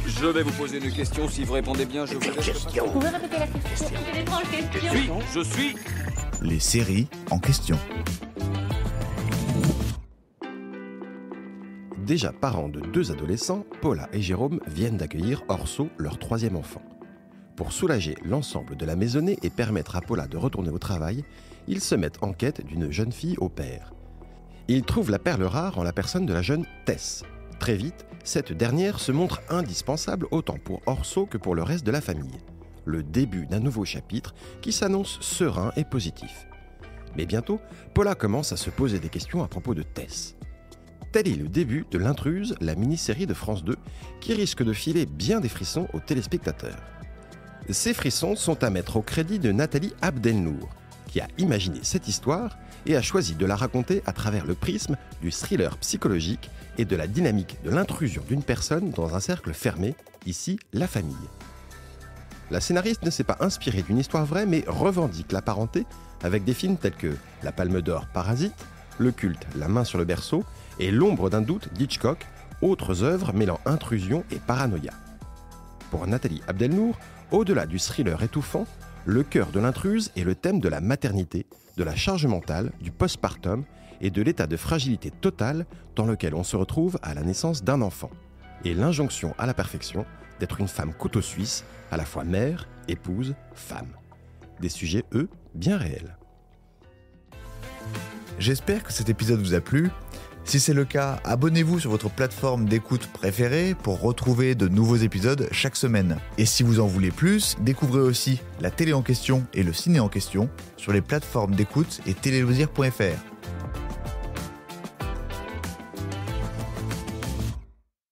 Je vais vous poser une question. Si vous répondez bien, je vous laisse. Vous pouvez répéter la question? C'est une étrange question. Je suis. Les séries en question. Déjà parents de 2 adolescents, Paula et Jérôme viennent d'accueillir Orso, leur 3e enfant. Pour soulager l'ensemble de la maisonnée et permettre à Paula de retourner au travail, ils se mettent en quête d'une jeune fille au père. Ils trouvent la perle rare en la personne de la jeune Tess. Très vite, cette dernière se montre indispensable autant pour Orso que pour le reste de la famille. Le début d'un nouveau chapitre qui s'annonce serein et positif. Mais bientôt, Paula commence à se poser des questions à propos de Tess. Tel est le début de L'Intruse, la mini-série de France 2, qui risque de filer bien des frissons aux téléspectateurs. Ces frissons sont à mettre au crédit de Nathalie Abdelnour, qui a imaginé cette histoire et a choisi de la raconter à travers le prisme du thriller psychologique et de la dynamique de l'intrusion d'une personne dans un cercle fermé, ici la famille. La scénariste ne s'est pas inspirée d'une histoire vraie, mais revendique la parenté avec des films tels que La Palme d'Or Parasite, le culte La main sur le berceau et L'ombre d'un doute d'Hitchcock, autres œuvres mêlant intrusion et paranoïa. Pour Nathalie Abdelnour, au-delà du thriller étouffant, le cœur de l'intruse est le thème de la maternité, de la charge mentale, du postpartum et de l'état de fragilité totale dans lequel on se retrouve à la naissance d'un enfant, et l'injonction à la perfection d'être une femme couteau suisse, à la fois mère, épouse, femme. Des sujets, eux, bien réels. J'espère que cet épisode vous a plu. Si c'est le cas, abonnez-vous sur votre plateforme d'écoute préférée pour retrouver de nouveaux épisodes chaque semaine. Et si vous en voulez plus, découvrez aussi la télé en question et le ciné en question sur les plateformes d'écoute et téléloisirs.fr.